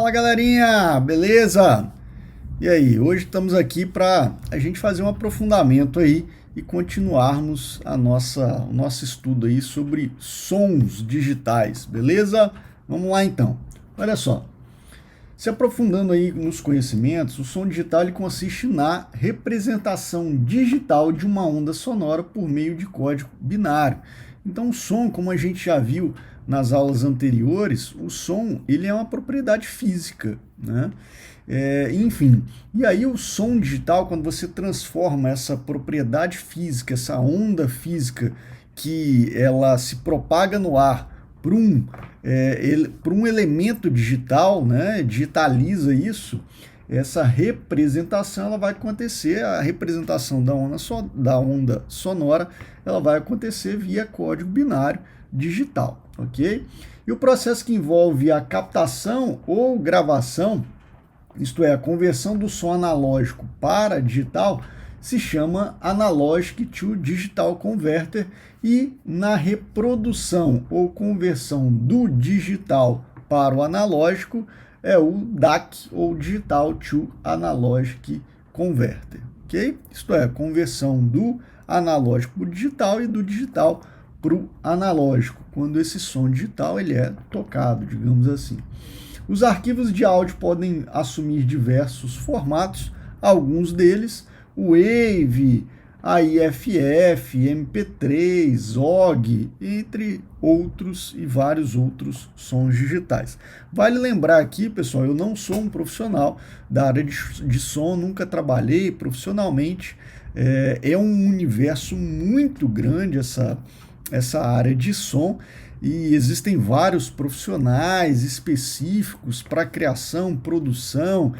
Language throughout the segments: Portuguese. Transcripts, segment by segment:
Fala galerinha, beleza? E aí, hoje estamos aqui para a gente fazer um aprofundamento aí e continuarmos o nosso estudo aí sobre sons digitais, beleza? Vamos lá então. Olha só, se aprofundando aí nos conhecimentos, o som digital ele consiste na representação digital de uma onda sonora por meio de código binário. Então o som, como a gente já viu nas aulas anteriores, o som ele é uma propriedade física, né? Enfim, e aí o som digital, quando você transforma essa propriedade física, essa onda física que ela se propaga no ar para um elemento digital, né, digitaliza isso, essa representação ela vai acontecer, a representação da onda sonora, ela vai acontecer via código binário digital, ok? E o processo que envolve a captação ou gravação, isto é, a conversão do som analógico para digital, se chama Analog to Digital Converter, e na reprodução ou conversão do digital para o analógico é o DAC, ou Digital to Analog Converter, ok? Isto é, a conversão do analógico para o digital e do digital para o analógico, quando esse som digital ele é tocado, digamos assim. Os arquivos de áudio podem assumir diversos formatos, alguns deles, o WAV, AIFF, MP3, OGG, entre outros e vários outros sons digitais. Vale lembrar aqui, pessoal, eu não sou um profissional da área de som, nunca trabalhei profissionalmente, é um universo muito grande essa área de som, e existem vários profissionais específicos para criação, produção,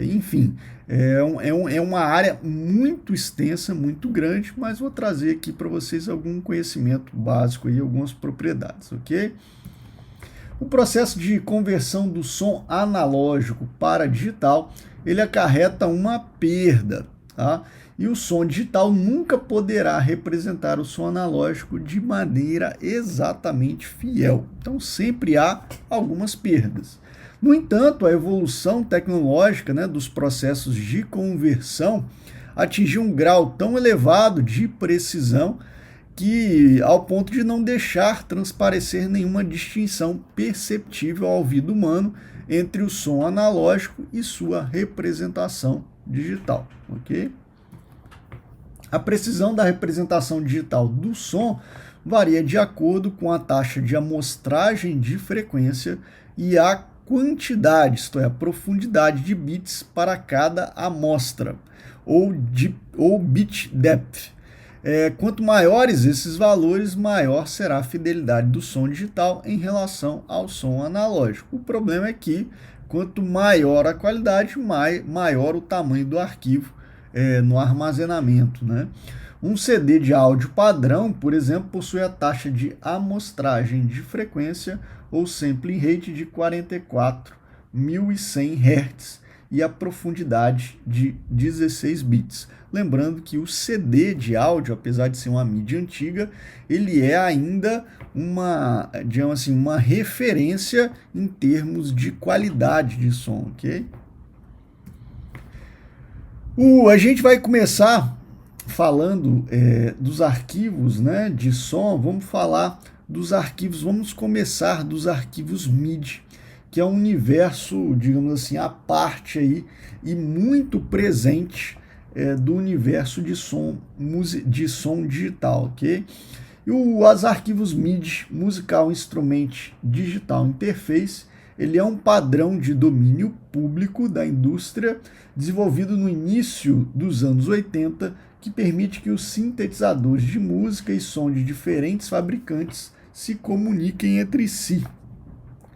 enfim, é uma área muito extensa, muito grande, mas vou trazer aqui para vocês algum conhecimento básico e algumas propriedades, ok? O processo de conversão do som analógico para digital, ele acarreta uma perda, tá? E o som digital nunca poderá representar o som analógico de maneira exatamente fiel. Então sempre há algumas perdas. No entanto, a evolução tecnológica, né, dos processos de conversão atingiu um grau tão elevado de precisão que ao ponto de não deixar transparecer nenhuma distinção perceptível ao ouvido humano entre o som analógico e sua representação digital, ok? A precisão da representação digital do som varia de acordo com a taxa de amostragem de frequência e a quantidade, isto é, a profundidade de bits para cada amostra, ou bit depth. Quanto maiores esses valores, maior será a fidelidade do som digital em relação ao som analógico. O problema é que quanto maior a qualidade, maior o tamanho do arquivo no armazenamento, né? Um CD de áudio padrão, por exemplo, possui a taxa de amostragem de frequência ou sampling rate de 44.100 Hz e a profundidade de 16 bits. Lembrando que o CD de áudio, apesar de ser uma mídia antiga, ele é ainda digamos assim, uma referência em termos de qualidade de som, ok? A gente vai começar falando dos arquivos, né, de som. Vamos falar dos arquivos, vamos começar dos arquivos MIDI, que é um universo, digamos assim, à parte aí e muito presente do universo de som digital, ok? E os arquivos MIDI, Musical Instrument Digital Interface, ele é um padrão de domínio público da indústria desenvolvido no início dos anos 80, que permite que os sintetizadores de música e som de diferentes fabricantes se comuniquem entre si.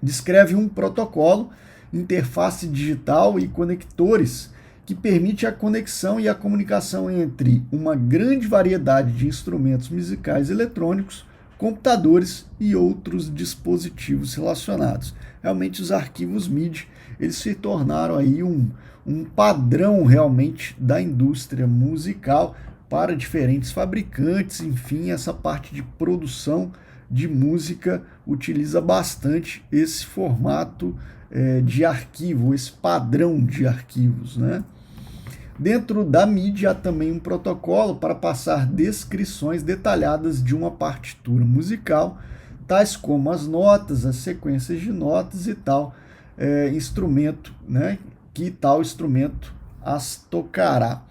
Descreve um protocolo, interface digital e conectores que permite a conexão e a comunicação entre uma grande variedade de instrumentos musicais eletrônicos, computadores e outros dispositivos relacionados. Realmente os arquivos MIDI, eles se tornaram aí um padrão realmente da indústria musical para diferentes fabricantes, enfim, essa parte de produção de música utiliza bastante esse formato de arquivo, esse padrão de arquivos, né? Dentro da MIDI há também um protocolo para passar descrições detalhadas de uma partitura musical, tais como as notas, as sequências de notas e tal instrumento, né, que tal instrumento as tocará.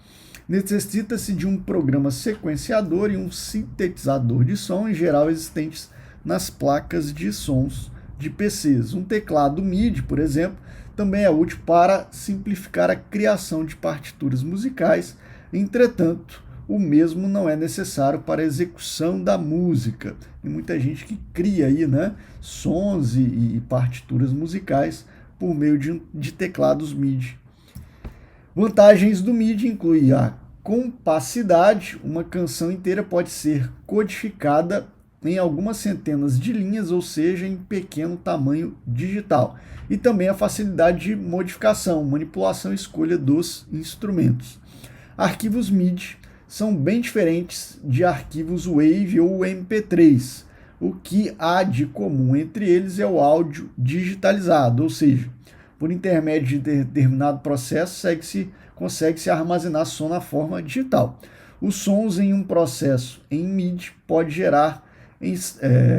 Necessita-se de um programa sequenciador e um sintetizador de som, em geral existentes nas placas de sons de PCs. Um teclado MIDI, por exemplo, também é útil para simplificar a criação de partituras musicais, entretanto, o mesmo não é necessário para a execução da música. Tem muita gente que cria aí, né, sons e partituras musicais por meio de teclados MIDI. Vantagens do MIDI incluem a compacidade, uma canção inteira pode ser codificada em algumas centenas de linhas, ou seja, em pequeno tamanho digital. E também a facilidade de modificação, manipulação e escolha dos instrumentos. Arquivos MIDI são bem diferentes de arquivos WAV ou MP3. O que há de comum entre eles é o áudio digitalizado, ou seja, por intermédio de determinado processo consegue-se armazenar som na forma digital. Os sons em um processo em MIDI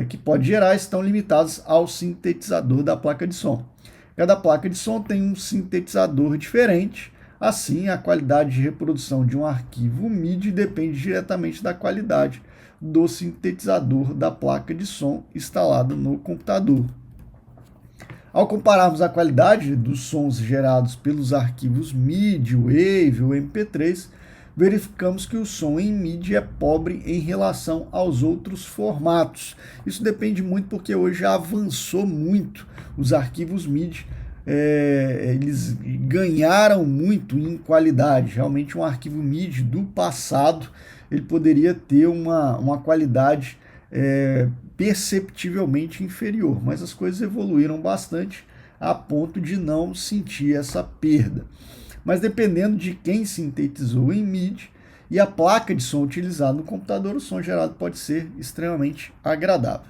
que pode gerar estão limitados ao sintetizador da placa de som. Cada placa de som tem um sintetizador diferente, assim a qualidade de reprodução de um arquivo MIDI depende diretamente da qualidade do sintetizador da placa de som instalada no computador. Ao compararmos a qualidade dos sons gerados pelos arquivos MIDI, WAV ou MP3, verificamos que o som em MIDI é pobre em relação aos outros formatos. Isso depende muito porque hoje já avançou muito os arquivos MIDI, eles ganharam muito em qualidade. Realmente um arquivo MIDI do passado ele poderia ter uma qualidade perceptivelmente inferior, mas as coisas evoluíram bastante a ponto de não sentir essa perda. Mas dependendo de quem sintetizou em MIDI e a placa de som utilizada no computador, o som gerado pode ser extremamente agradável.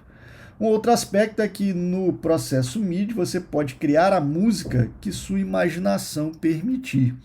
Um outro aspecto é que no processo MIDI você pode criar a música que sua imaginação permitir,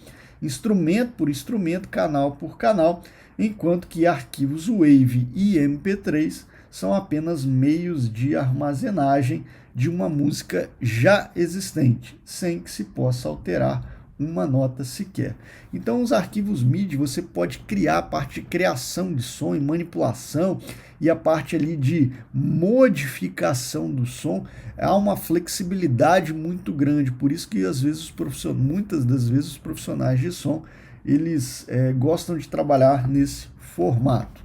instrumento por instrumento, canal por canal, enquanto que arquivos WAV e MP3 são apenas meios de armazenagem de uma música já existente, sem que se possa alterar uma nota sequer. Então, os arquivos MIDI você pode criar a parte de criação de som e manipulação e a parte ali de modificação do som. Há uma flexibilidade muito grande, por isso que às vezes muitas das vezes os profissionais de som eles gostam de trabalhar nesse formato.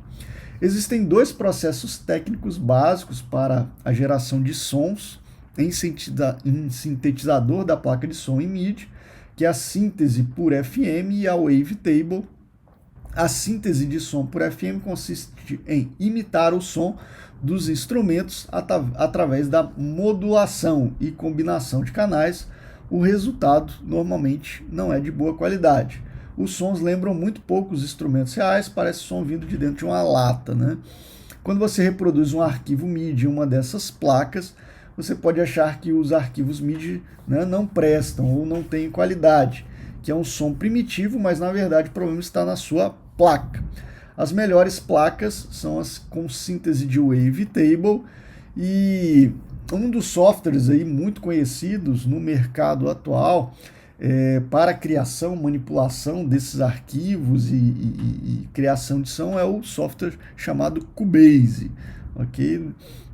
Existem dois processos técnicos básicos para a geração de sons em sintetizador da placa de som em MIDI, que é a síntese por FM e a wavetable. A síntese de som por FM consiste em imitar o som dos instrumentos através da modulação e combinação de canais. O resultado normalmente não é de boa qualidade. Os sons lembram muito pouco os instrumentos reais, parece som vindo de dentro de uma lata, né? Quando você reproduz um arquivo MIDI em uma dessas placas, você pode achar que os arquivos MIDI, né, não prestam ou não têm qualidade, que é um som primitivo, mas na verdade o problema está na sua placa. As melhores placas são as com síntese de wavetable, e um dos softwares aí muito conhecidos no mercado atual para a criação, manipulação desses arquivos e criação de som é o software chamado Cubase, ok?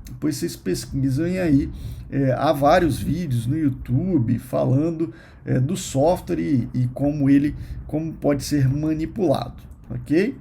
Depois vocês pesquisem aí, há vários vídeos no YouTube falando do software e como pode ser manipulado, ok?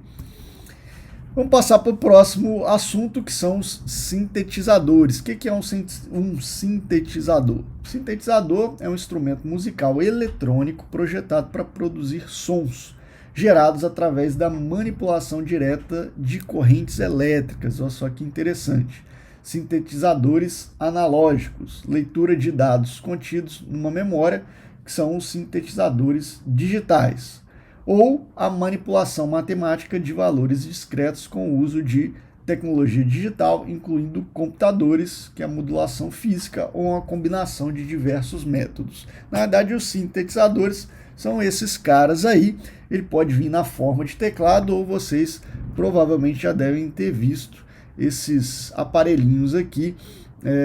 Vamos passar para o próximo assunto, que são os sintetizadores. O que é um sintetizador? Sintetizador é um instrumento musical eletrônico projetado para produzir sons gerados através da manipulação direta de correntes elétricas. Olha só que interessante. Sintetizadores analógicos, leitura de dados contidos numa memória, que são os sintetizadores digitais, ou a manipulação matemática de valores discretos com o uso de tecnologia digital, incluindo computadores, que é a modulação física ou uma combinação de diversos métodos. Na verdade, os sintetizadores são esses caras aí. Ele pode vir na forma de teclado, ou vocês provavelmente já devem ter visto esses aparelhinhos aqui,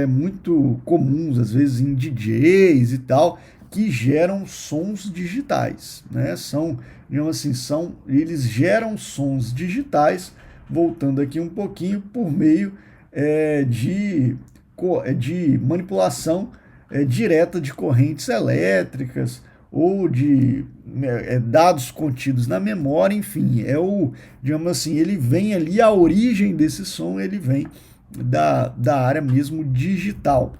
muito comuns, às vezes em DJs e tal, que geram sons digitais, né? Digamos assim, eles geram sons digitais, voltando aqui um pouquinho, por meio de manipulação direta de correntes elétricas ou de dados contidos na memória, enfim, digamos assim, ele vem ali, a origem desse som, ele vem da área mesmo digital.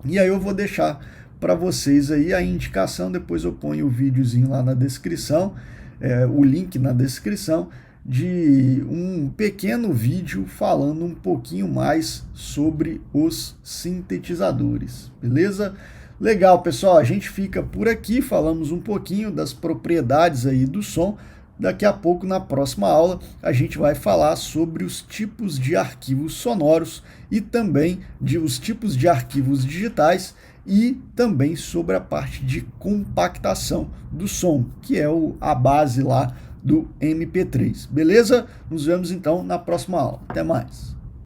E aí eu vou deixar para vocês aí a indicação, depois eu ponho o videozinho lá na descrição, o link na descrição, de um pequeno vídeo falando um pouquinho mais sobre os sintetizadores, beleza? Legal, pessoal, a gente fica por aqui, falamos um pouquinho das propriedades aí do som. Daqui a pouco, na próxima aula, a gente vai falar sobre os tipos de arquivos sonoros e também os tipos de arquivos digitais e também sobre a parte de compactação do som, que é a base lá do MP3. Beleza? Nos vemos então na próxima aula. Até mais!